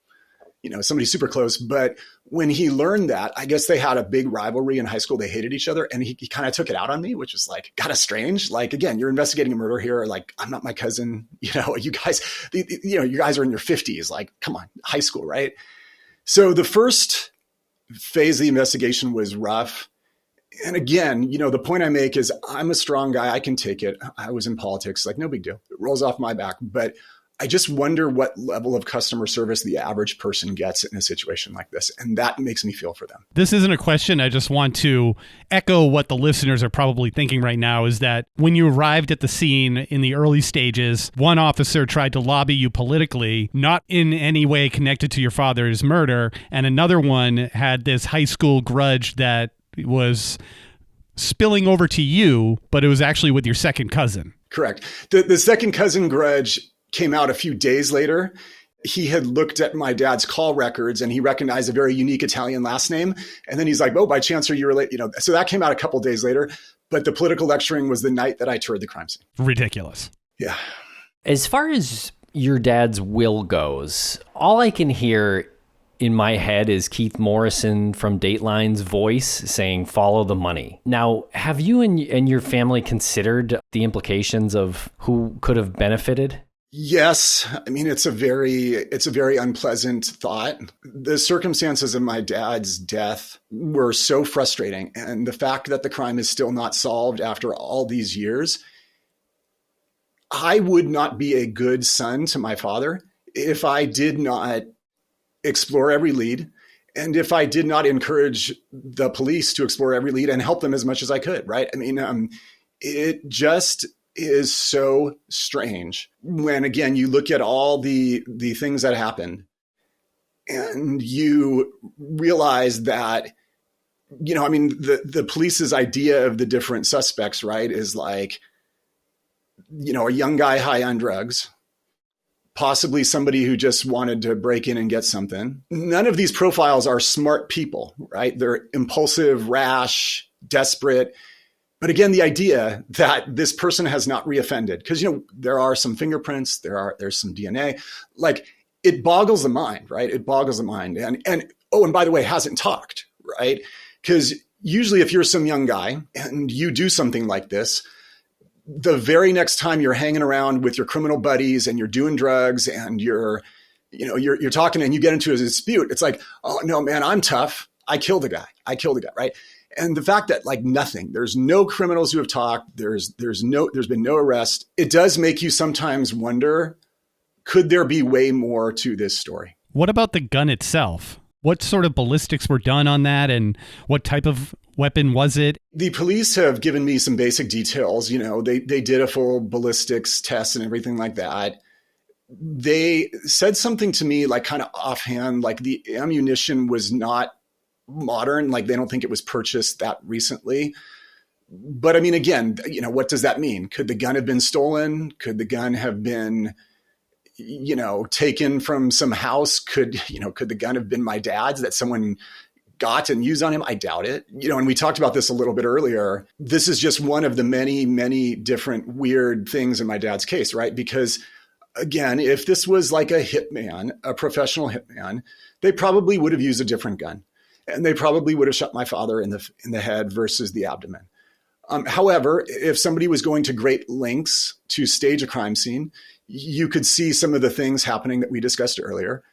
C: somebody super close. But when he learned that, I guess they had a big rivalry in high school. They hated each other. And he kind of took it out on me, which was like kind of strange. Like, again, you're investigating a murder here. Like, I'm not my cousin. You guys, you guys are in your 50s. Like, come on, high school, right? So the first phase of the investigation was rough. And again, the point I make is I'm a strong guy. I can take it. I was in politics, like no big deal. It rolls off my back. But I just wonder what level of customer service the average person gets in a situation like this. And that makes me feel for them.
B: This isn't a question. I just want to echo what the listeners are probably thinking right now, is that when you arrived at the scene in the early stages, one officer tried to lobby you politically, not in any way connected to your father's murder, and another one had this high school grudge that was spilling over to you, but it was actually with your second cousin.
C: Correct. The second cousin grudge came out a few days later. He had looked at my dad's call records and he recognized a very unique Italian last name. And then he's like, "Oh, by chance, are you related?" So that came out a couple of days later. But the political lecturing was the night that I toured the crime scene.
B: Ridiculous.
C: Yeah.
A: As far as your dad's will goes, all I can hear in my head is Keith Morrison from Dateline's voice saying, "Follow the money." Now, have you and your family considered the implications of who could have benefited?
C: Yes. I mean, it's a very unpleasant thought. The circumstances of my dad's death were so frustrating. And the fact that the crime is still not solved after all these years, I would not be a good son to my father if I did not explore every lead. And if I did not encourage the police to explore every lead and help them as much as I could, right? I mean, it just is so strange when, again, you look at all the things that happened and you realize that, the police's idea of the different suspects, right, is like, a young guy high on drugs, possibly somebody who just wanted to break in and get something. None of these profiles are smart people, right? They're impulsive, rash, desperate. But again, the idea that this person has not reoffended, because, there are some fingerprints, there's some DNA, like it boggles the mind, right? It boggles the mind. And by the way, hasn't talked, right? Because usually if you're some young guy and you do something like this, the very next time you're hanging around with your criminal buddies and you're doing drugs and you're talking and you get into a dispute, it's like, "Oh no, man, I'm tough. I killed the guy, right?" And the fact that there's no criminals who have talked, there's been no arrest. It does make you sometimes wonder, could there be way more to this story?
B: What about the gun itself? What sort of ballistics were done on that, and what type of weapon was it?
C: The police have given me some basic details. They did a full ballistics test and everything like that. They said something to me like kind of offhand, like the ammunition was not modern, like they don't think it was purchased that recently. But I mean, again, what does that mean? Could the gun have been stolen? Could the gun have been, taken from some house? Could the gun have been my dad's that someone got and used on him? I doubt it. And we talked about this a little bit earlier. This is just one of the many, many different weird things in my dad's case, right? Because again, if this was like a hitman, a professional hitman, they probably would have used a different gun. And they probably would have shot my father in the head versus the abdomen. However, if somebody was going to great lengths to stage a crime scene, you could see some of the things happening that we discussed earlier.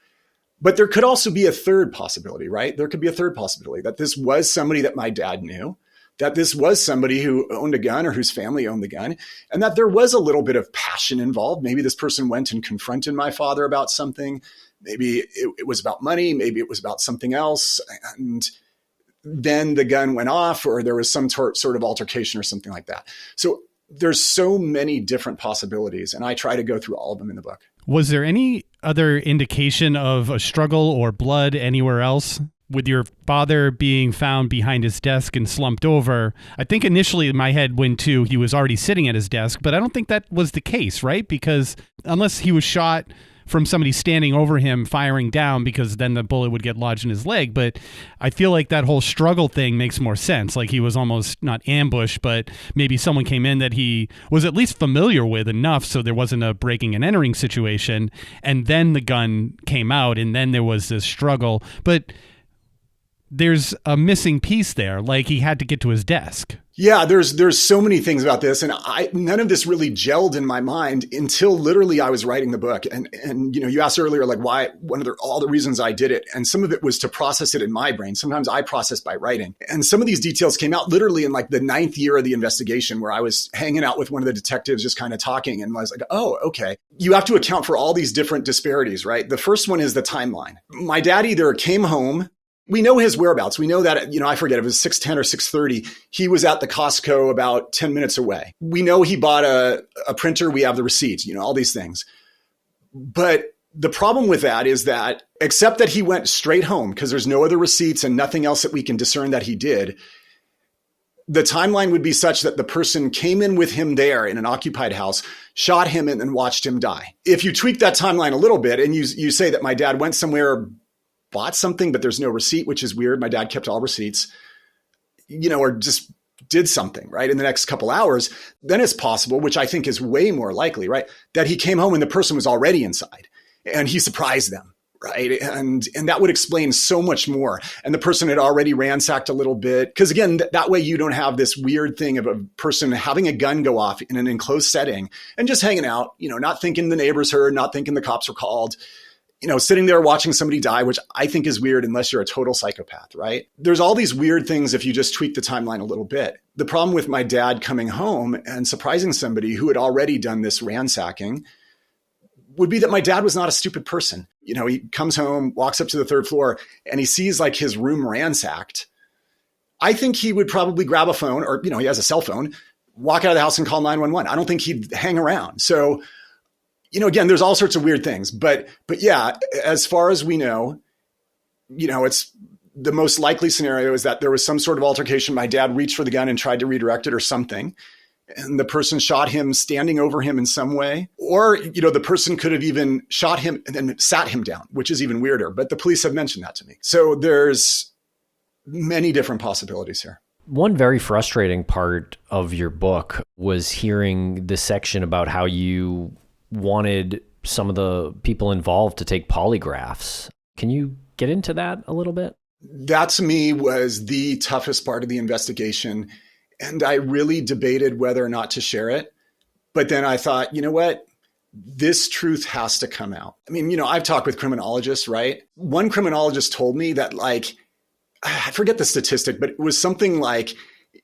C: But there could also be a third possibility, right? There could be a third possibility that this was somebody that my dad knew, that this was somebody who owned a gun or whose family owned the gun, and that there was a little bit of passion involved. Maybe this person went and confronted my father about something. Maybe it was about money. Maybe it was about something else. And then the gun went off, or there was some sort of altercation or something like that. So there's so many different possibilities, and I try to go through all of them in the book.
B: Was there any other indication of a struggle or blood anywhere else? With your father being found behind his desk and slumped over, I think initially my head went to he was already sitting at his desk, but I don't think that was the case, right? Because unless he was shot from somebody standing over him firing down, because then the bullet would get lodged in his leg. But I feel like that whole struggle thing makes more sense. Like he was almost not ambushed, but maybe someone came in that he was at least familiar with enough so there wasn't a breaking and entering situation. And then the gun came out and then there was this struggle. But there's a missing piece there. Like he had to get to his desk.
C: Yeah, there's so many things about this, and none of this really gelled in my mind until literally I was writing the book. And you asked earlier, like why, all the reasons I did it, and some of it was to process it in my brain. Sometimes I process by writing, and some of these details came out literally in like the 9th year of the investigation, where I was hanging out with one of the detectives, just kind of talking, and I was like, oh, okay. You have to account for all these different disparities, right? The first one is the timeline. My dad either came home. We know his whereabouts. We know that, I forget if it was 6:10 or 6:30. He was at the Costco about 10 minutes away. We know he bought a printer. We have the receipts, all these things. But the problem with that is that, except that he went straight home because there's no other receipts and nothing else that we can discern that he did, the timeline would be such that the person came in with him there in an occupied house, shot him, and then watched him die. If you tweak that timeline a little bit and you say that my dad went somewhere, bought something, but there's no receipt, which is weird. My dad kept all receipts, or just did something, right, in the next couple hours, then it's possible, which I think is way more likely, right, that he came home and the person was already inside and he surprised them, right? And that would explain so much more. And the person had already ransacked a little bit. Because again, that way you don't have this weird thing of a person having a gun go off in an enclosed setting and just hanging out, not thinking the neighbors heard, not thinking the cops were called, sitting there watching somebody die, which I think is weird unless you're a total psychopath, right? There's all these weird things if you just tweak the timeline a little bit. The problem with my dad coming home and surprising somebody who had already done this ransacking would be that my dad was not a stupid person. He comes home, walks up to the 3rd floor, and he sees like his room ransacked. I think he would probably grab a phone, or, he has a cell phone, walk out of the house and call 911. I don't think he'd hang around. So, again, there's all sorts of weird things, but yeah, as far as we know, it's the most likely scenario is that there was some sort of altercation. My dad reached for the gun and tried to redirect it or something, and the person shot him standing over him in some way. Or, the person could have even shot him and then sat him down, which is even weirder, but the police have mentioned that to me. So there's many different possibilities here.
A: One very frustrating part of your book was hearing the section about how you wanted some of the people involved to take polygraphs. Can you get into that a little bit?
C: That to me was the toughest part of the investigation. And I really debated whether or not to share it. But then I thought, you know what? This truth has to come out. I mean, I've talked with criminologists, right? One criminologist told me that, like, I forget the statistic, but it was something like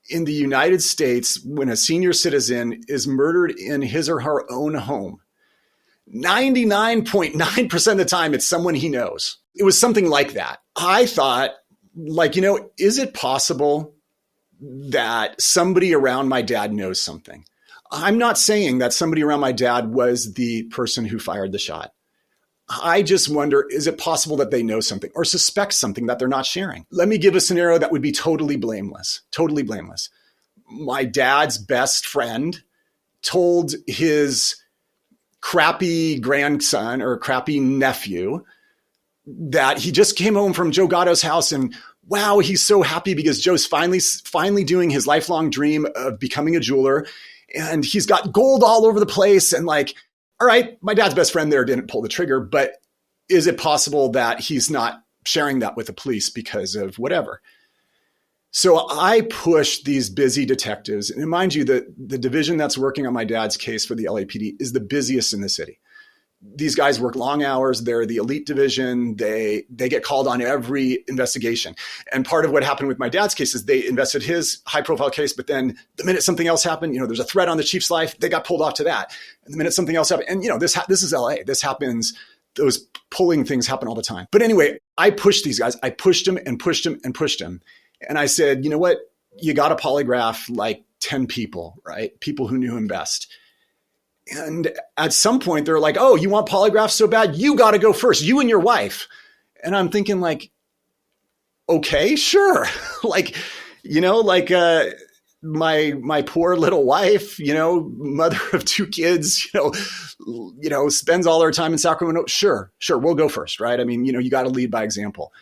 C: in the United States, when a senior citizen is murdered in his or her own home, 99.9% of the time, it's someone he knows. It was something like that. I thought, like, is it possible that somebody around my dad knows something? I'm not saying that somebody around my dad was the person who fired the shot. I just wonder, is it possible that they know something or suspect something that they're not sharing? Let me give a scenario that would be totally blameless. Totally blameless. My dad's best friend told his crappy grandson or crappy nephew that he just came home from Joe Gatto's house and wow, he's so happy because Joe's finally doing his lifelong dream of becoming a jeweler. And he's got gold all over the place. And like, all right, my dad's best friend there didn't pull the trigger, but is it possible that he's not sharing that with the police because of whatever? So I pushed these busy detectives. And mind you, the division that's working on my dad's case for the LAPD is the busiest in the city. These guys work long hours. They're the elite division. They get called on every investigation. And part of what happened with my dad's case is they invested his high profile case, but then the minute something else happened, there's a threat on the chief's life, they got pulled off to that. And the minute something else happened, and this is LA. This happens. Those pulling things happen all the time. But anyway, I pushed these guys. I pushed them and pushed them and pushed them. And I said, you know what? You got to polygraph like 10 people, right? People who knew him best. And at some point they're like, oh, you want polygraphs so bad? You got to go first, you and your wife. And I'm thinking like, okay, sure. My poor little wife, mother of 2 kids, spends all her time in Sacramento. Sure. We'll go first. Right. I mean, you got to lead by example.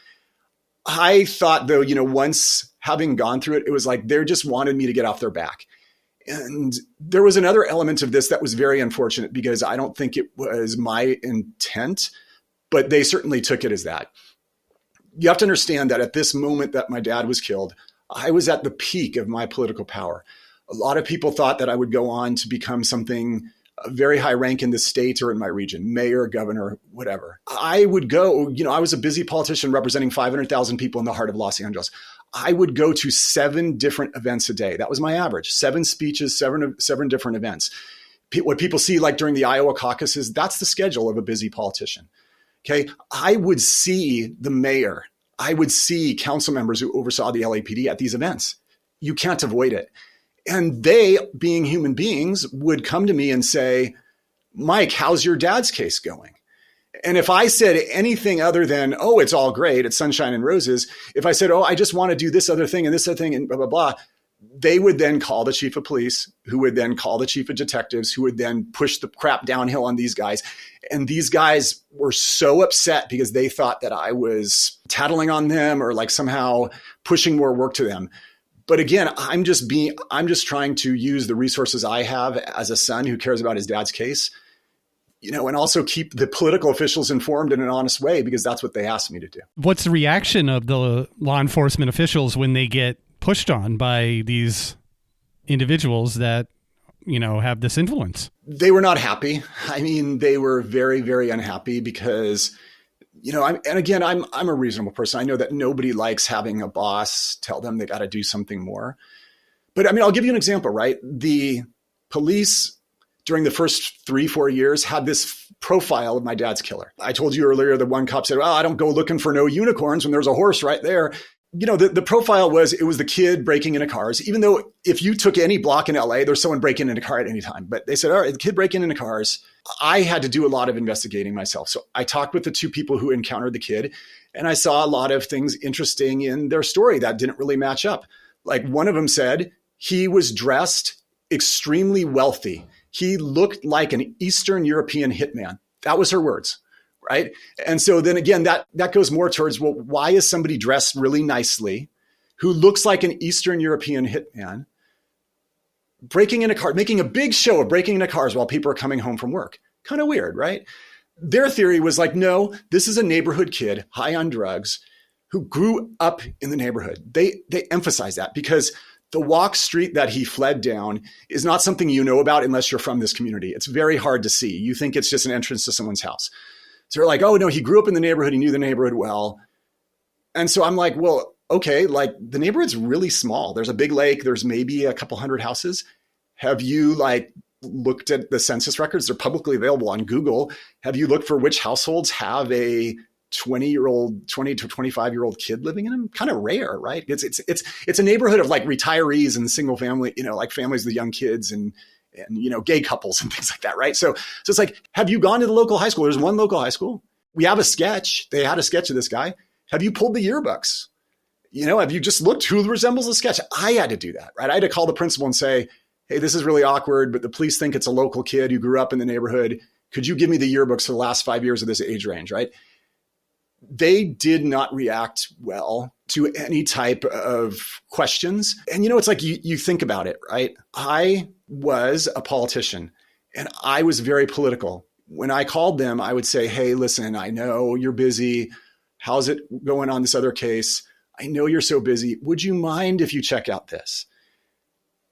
C: I thought though, once having gone through it, it was like, they just wanted me to get off their back. And there was another element of this that was very unfortunate because I don't think it was my intent, but they certainly took it as that. You have to understand that at this moment that my dad was killed, I was at the peak of my political power. A lot of people thought that I would go on to become something very high rank in the state or in my region, mayor, governor, whatever. I would go, I was a busy politician representing 500,000 people in the heart of Los Angeles. I would go to 7 different events a day. That was my average. 7 speeches, 7 different events. What people see like during the Iowa caucuses, that's the schedule of a busy politician. Okay. I would see the mayor. I would see council members who oversaw the LAPD at these events. You can't avoid it. And they, being human beings, would come to me and say, Mike, how's your dad's case going? And if I said anything other than, oh, it's all great, it's sunshine and roses, if I said, oh, I just want to do this other thing and this other thing and blah, blah, blah, they would then call the chief of police, who would then call the chief of detectives, who would then push the crap downhill on these guys. And these guys were so upset because they thought that I was tattling on them or like somehow pushing more work to them. But again, I'm just trying to use the resources I have as a son who cares about his dad's case, and also keep the political officials informed in an honest way because that's what they asked me to do.
B: What's the reaction of the law enforcement officials when they get pushed on by these individuals that, have this influence?
C: They were not happy. I mean, they were very, very unhappy because, I'm a reasonable person. I know that nobody likes having a boss tell them they got to do something more. But I mean, I'll give you an example, right? The police during the first 3-4 years had this profile of my dad's killer. I told you earlier, the one cop said, well, I don't go looking for no unicorns when there's a horse right there. The profile was, it was the kid breaking into cars, even though if you took any block in LA, there's someone breaking into a car at any time. But they said, all right, the kid breaking into cars. I had to do a lot of investigating myself. So I talked with the 2 people who encountered the kid, and I saw a lot of things interesting in their story that didn't really match up. Like one of them said he was dressed extremely wealthy. He looked like an Eastern European hitman. That was her words. Right. And so then again, that goes more towards, well, why is somebody dressed really nicely who looks like an Eastern European hitman breaking into cars, making a big show of breaking into cars while people are coming home from work? Kind of weird, right? Their theory was like, no, this is a neighborhood kid high on drugs who grew up in the neighborhood. They emphasize that because the walk street that he fled down is not something you know about unless you're from this community. It's very hard to see. You think it's just an entrance to someone's house. So they're like, oh, no, he grew up in the neighborhood. He knew the neighborhood well. And so I'm like, well, okay, like the neighborhood's really small. There's a big lake. There's maybe a couple hundred houses. Have you looked at the census records? They're publicly available on Google. Have you looked for which households have a 20 to 25-year-old kid living in them? Kind of rare, right? It's a neighborhood of like retirees and single family, like families with young kids and gay couples and things like that, right? So it's like, have you gone to the local high school? There's one local high school. We have a sketch. They had a sketch of this guy. Have you pulled the yearbooks? Have you just looked who resembles the sketch? I had to do that, right? I had to call the principal and say, hey, this is really awkward, but the police think it's a local kid who grew up in the neighborhood. Could you give me the yearbooks for the last 5 years of this age range, right? they did not react well to any type of questions. And it's like you think about it, right? I was a politician and I was very political. When I called them, I would say, hey, listen, I know you're busy. How's it going on this other case? I know you're so busy. Would you mind if you check out this?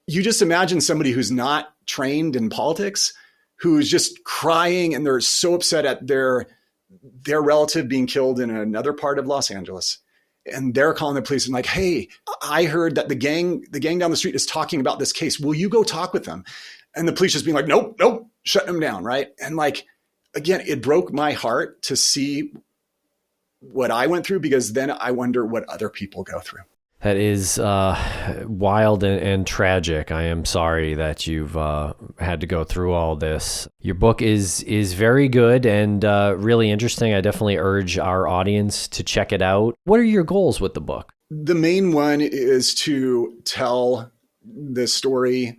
C: You just imagine somebody who's not trained in politics, who's just crying and they're so upset at their relative being killed in another part of Los Angeles. And they're calling the police and like, hey, I heard that the gang down the street is talking about this case. Will you go talk with them? And the police just being like, nope, shut them down, right? And like, again, it broke my heart to see what I went through, because then I wonder what other people go through.
A: That is wild and tragic. I am sorry that you've had to go through all this. Your book is very good and really interesting. I definitely urge our audience to check it out. What are your goals with the book?
C: The main one is to tell the story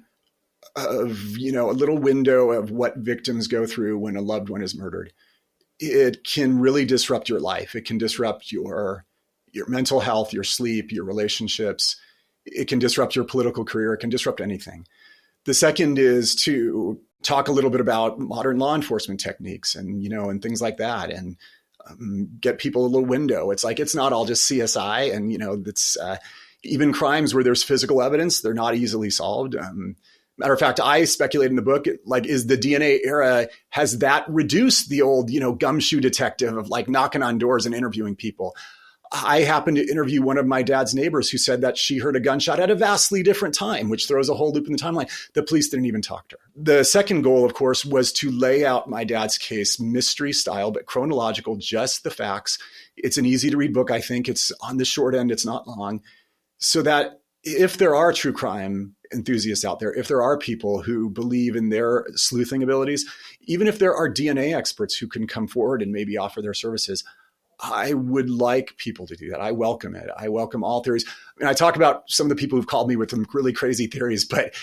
C: of, a little window of what victims go through when a loved one is murdered. It can really disrupt your life. It can disrupt your mental health, your sleep, your relationships. It can disrupt your political career. It can disrupt anything. The second is to talk a little bit about modern law enforcement techniques and, and things like that, and get people a little window. It's like, it's not all just CSI, and, it's even crimes where there's physical evidence, they're not easily solved. Matter of fact, I speculate in the book, like, is the DNA era, has that reduced the old, gumshoe detective of like knocking on doors and interviewing people? I happened to interview one of my dad's neighbors who said that she heard a gunshot at a vastly different time, which throws a whole loop in the timeline. The police didn't even talk to her. The second goal, of course, was to lay out my dad's case mystery style, but chronological, just the facts. It's an easy to read book. I think it's on the short end. It's not long. So that if there are true crime enthusiasts out there, if there are people who believe in their sleuthing abilities, even if there are DNA experts who can come forward and maybe offer their services, I would like people to do that. I welcome it. I welcome all theories. I talk about some of the people who've called me with some really crazy theories, but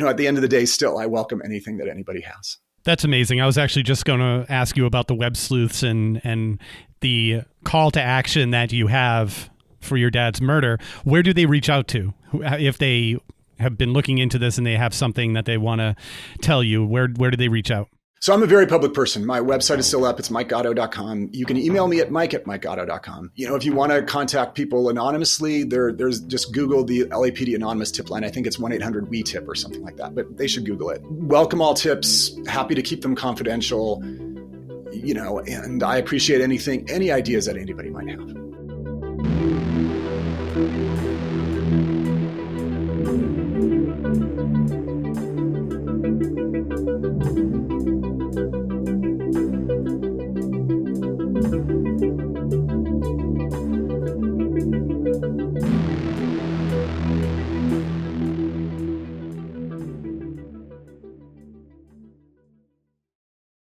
C: at the end of the day, still, I welcome anything that anybody has.
B: That's amazing. I was actually just going to ask you about the web sleuths and the call to action that you have for your dad's murder. Where do they reach out to? If they have been looking into this and they have something that they want to tell you, where do they reach out?
C: So I'm a very public person. My website is still up. It's MikeGatto.com. You can email me at mike@MikeGatto.com. If you want to contact people anonymously, there's just Google the LAPD anonymous tip line. I think it's 1-800-WE-TIP or something like that, but they should Google it. Welcome all tips. Happy to keep them confidential, and I appreciate any ideas that anybody might have.